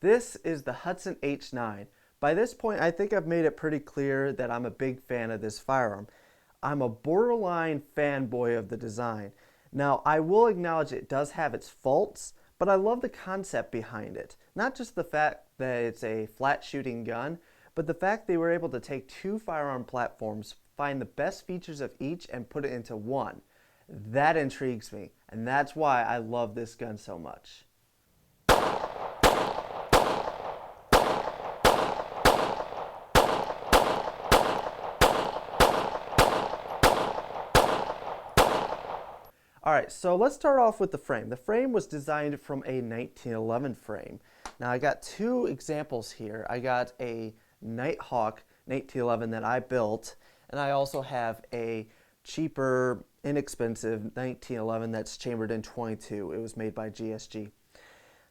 This is the Hudson H9. By this point, I think I've made it pretty clear that I'm a big fan of this firearm. I'm a borderline fanboy of the design. Now, I will acknowledge it does have its faults, but I love the concept behind it. Not just the fact that it's a flat shooting gun, but the fact they were able to take two firearm platforms, find the best features of each, and put it into one. That intrigues me, and that's why I love this gun so much. Alright, so let's start off with the frame. The frame was designed from a 1911 frame. Now I got two examples here. I got a Nighthawk 1911 that I built, and I also have a cheaper, inexpensive 1911 that's chambered in .22. It was made by GSG.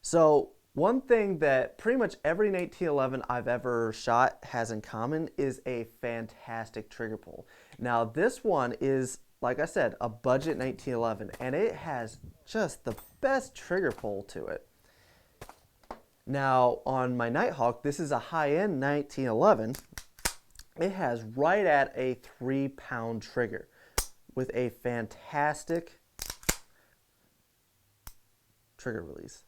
So one thing that pretty much every 1911 I've ever shot has in common is a fantastic trigger pull. Now this one is, like I said, a budget 1911, and it has just the best trigger pull to it. Now, on my Nighthawk, this is a high-end 1911. It has right at a 3-pound trigger with a fantastic trigger release.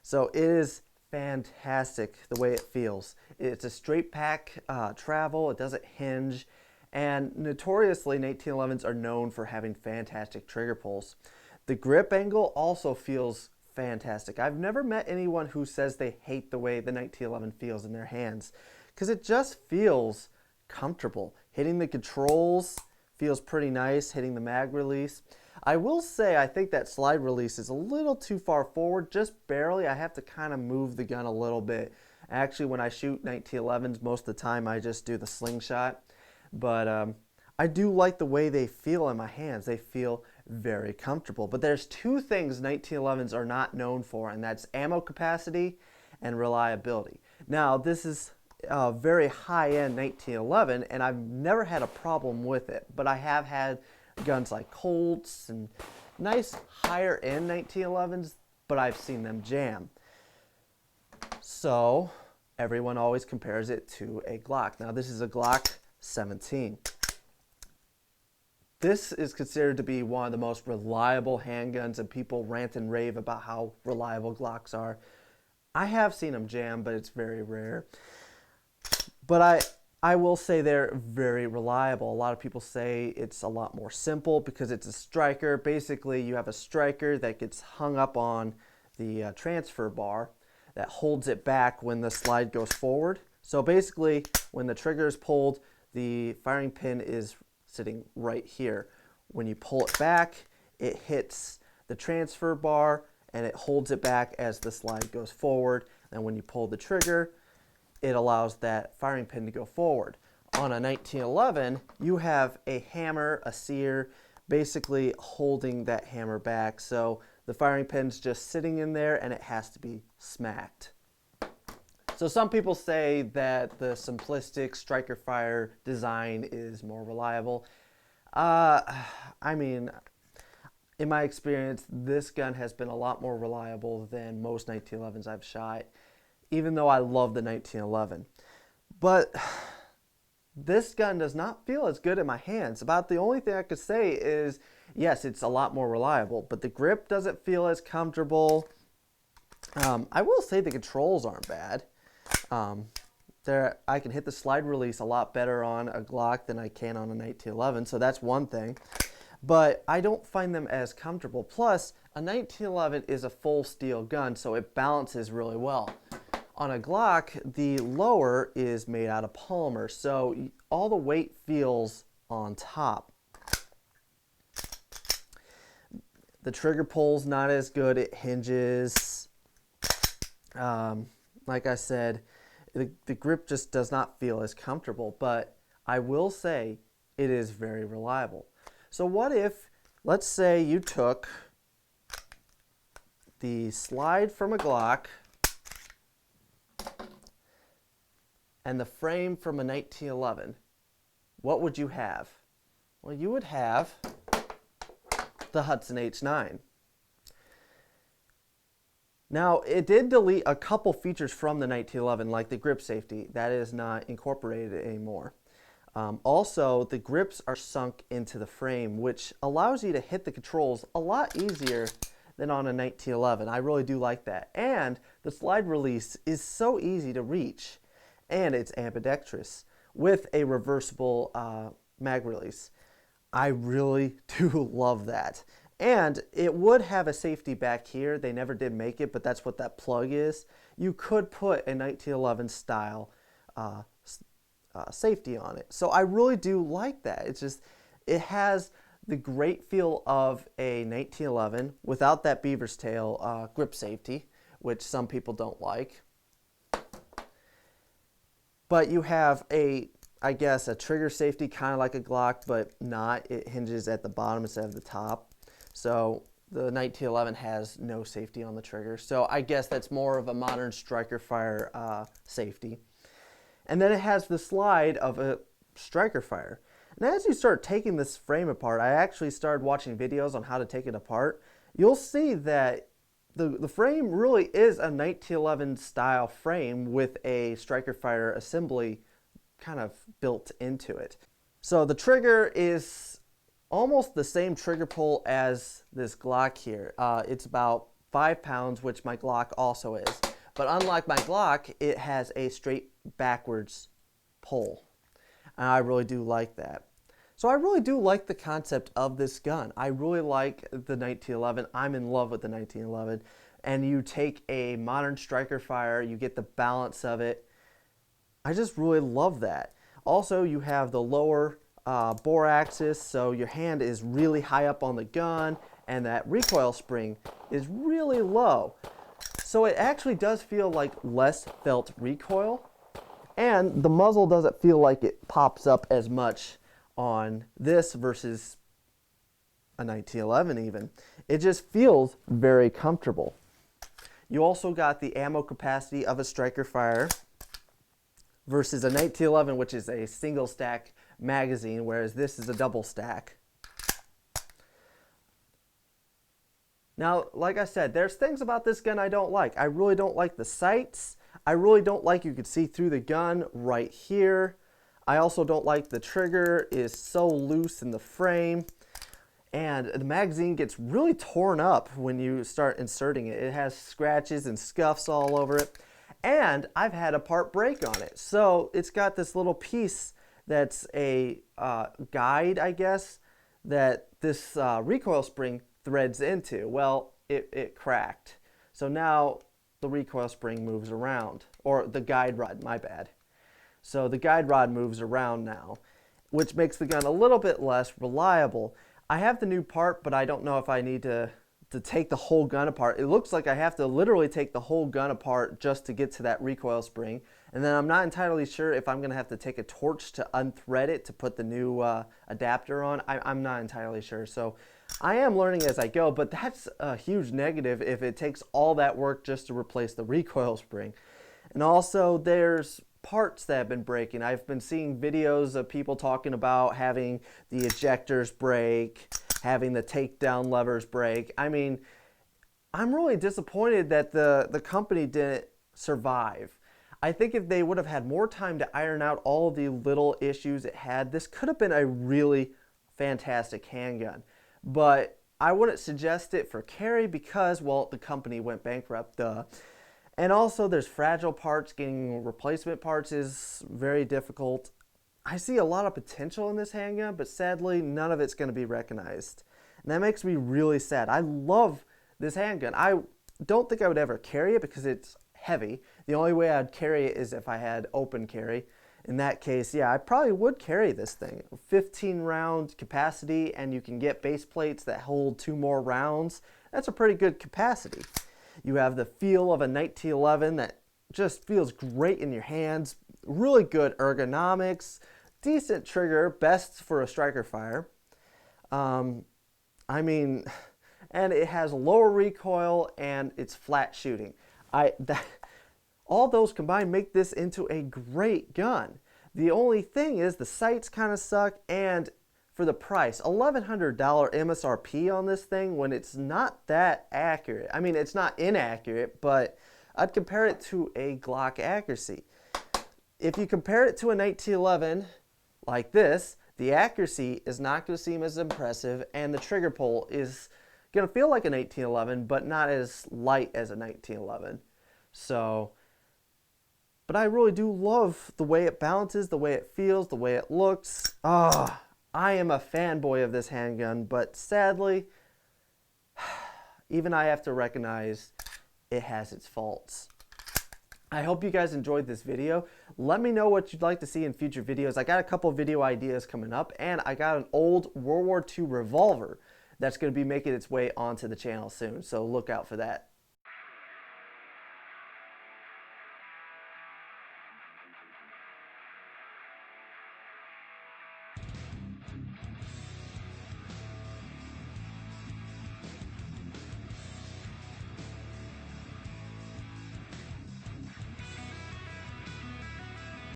So it is fantastic the way it feels. It's a straight pack travel. It doesn't hinge. And notoriously, 1911s are known for having fantastic trigger pulls. The grip angle also feels fantastic. I've never met anyone who says they hate the way the 1911 feels in their hands, because it just feels comfortable. Hitting the controls feels pretty nice, hitting the mag release. I will say I think that slide release is a little too far forward, just barely. I have to kind of move the gun a little bit. Actually, when I shoot 1911s, most of the time I just do the slingshot. But I do like the way they feel in my hands. They feel very comfortable. But there's two things 1911s are not known for, and that's ammo capacity and reliability. Now, this is a very high-end 1911, and I've never had a problem with it. But I have had guns like Colts and nice higher-end 1911s, but I've seen them jam. So everyone always compares it to a Glock. Now, this is a Glock 17. This is considered to be one of the most reliable handguns, and people rant and rave about how reliable Glocks are. I have seen them jam, but it's very rare. But I will say they're very reliable. A lot of people say it's a lot more simple because it's a striker. Basically, you have a striker that gets hung up on the transfer bar that holds it back when the slide goes forward. So basically, when the trigger is pulled, the firing pin is sitting right here. When you pull it back, it hits the transfer bar and it holds it back as the slide goes forward. And when you pull the trigger, it allows that firing pin to go forward. On a 1911, you have a hammer, a sear, basically holding that hammer back. So the firing pin's just sitting in there and it has to be smacked. So some people say that the simplistic striker fire design is more reliable. I mean, in my experience, this gun has been a lot more reliable than most 1911s I've shot, even though I love the 1911. But this gun does not feel as good in my hands. About the only thing I could say is, yes, it's a lot more reliable, but the grip doesn't feel as comfortable. I will say the controls aren't bad. I can hit the slide release a lot better on a Glock than I can on a 1911, so that's one thing. But I don't find them as comfortable. Plus, a 1911 is a full steel gun, so it balances really well. On a Glock, the lower is made out of polymer, so all the weight feels on top. The trigger pull's not as good. It hinges. Like I said, the grip just does not feel as comfortable, but I will say it is very reliable. So what if, let's say you took the slide from a Glock and the frame from a 1911, what would you have? Well, you would have the Hudson H9. Now, it did delete a couple features from the 1911, like the grip safety. That is not incorporated anymore. Also, the grips are sunk into the frame, which allows you to hit the controls a lot easier than on a 1911. I really do like that. And the slide release is so easy to reach, and it's ambidextrous with a reversible mag release. I really do love that. And it would have a safety back here. They never did make it, but that's what that plug is. You could put a 1911 style safety on it. So I really do like that. It's just, it has the great feel of a 1911 without that beaver's tail grip safety, which some people don't like. But you have I guess, a trigger safety, kind of like a Glock, but not. It hinges at the bottom instead of the top. So the 1911 has no safety on the trigger. So I guess that's more of a modern striker fire safety. And then it has the slide of a striker fire. And as you start taking this frame apart, I actually started watching videos on how to take it apart. You'll see that the frame really is a 1911 style frame with a striker fire assembly kind of built into it. So the trigger is almost the same trigger pull as this Glock here. It's about 5 pounds, which my Glock also is. But unlike my Glock, it has a straight backwards pull. And I really do like that. So I really do like the concept of this gun. I really like the 1911. I'm in love with the 1911. And you take a modern striker fire, you get the balance of it. I just really love that. Also, you have the lower bore axis, so your hand is really high up on the gun, and that recoil spring is really low. So it actually does feel like less felt recoil, and the muzzle doesn't feel like it pops up as much on this versus a 1911 even. It just feels very comfortable. You also got the ammo capacity of a striker fire versus a 1911, which is a single stack magazine, whereas this is a double stack. Now, like I said, there's things about this gun I don't like. I really don't like the sights. I really don't like you could see through the gun right here. I also don't like the trigger is so loose in the frame. And the magazine gets really torn up when you start inserting it. It has scratches and scuffs all over it. And I've had a part break on it. So it's got this little piece that's a guide, I guess, that this recoil spring threads into. Well, it cracked. So now the recoil spring moves around, or the guide rod, my bad. So the guide rod moves around now, which makes the gun a little bit less reliable. I have the new part, but I don't know if I need to take the whole gun apart. It looks like I have to literally take the whole gun apart just to get to that recoil spring. And then I'm not entirely sure if I'm going to have to take a torch to unthread it to put the new adapter on. I'm not entirely sure. So I am learning as I go, but that's a huge negative if it takes all that work just to replace the recoil spring. And also there's parts that have been breaking. I've been seeing videos of people talking about having the ejectors break, having the takedown levers break. I mean, I'm really disappointed that the company didn't survive. I think if they would have had more time to iron out all the little issues it had, this could have been a really fantastic handgun. But I wouldn't suggest it for carry because, well, the company went bankrupt, duh. And also there's fragile parts. Getting replacement parts is very difficult. I see a lot of potential in this handgun, but sadly none of it's going to be recognized. And that makes me really sad. I love this handgun. I don't think I would ever carry it because it's heavy. The only way I'd carry it is if I had open carry. In that case, yeah, I probably would carry this thing. 15 round capacity, and you can get base plates that hold 2 more rounds. That's a pretty good capacity. You have the feel of a 1911 that just feels great in your hands. Really good ergonomics, decent trigger, best for a striker fire. I mean, and it has lower recoil and it's flat shooting. All those combined make this into a great gun. The only thing is the sights kind of suck, and for the price. $1,100 MSRP on this thing when it's not that accurate. I mean, it's not inaccurate, but I'd compare it to a Glock accuracy. If you compare it to a 1911 like this, the accuracy is not going to seem as impressive, and the trigger pull is going to feel like a 1911, but not as light as a 1911. So, but I really do love the way it balances, the way it feels, the way it looks. I am a fanboy of this handgun, but sadly, even I have to recognize it has its faults. I hope you guys enjoyed this video. Let me know what you'd like to see in future videos. I got a couple video ideas coming up, and I got an old World War II revolver that's going to be making its way onto the channel soon, so look out for that.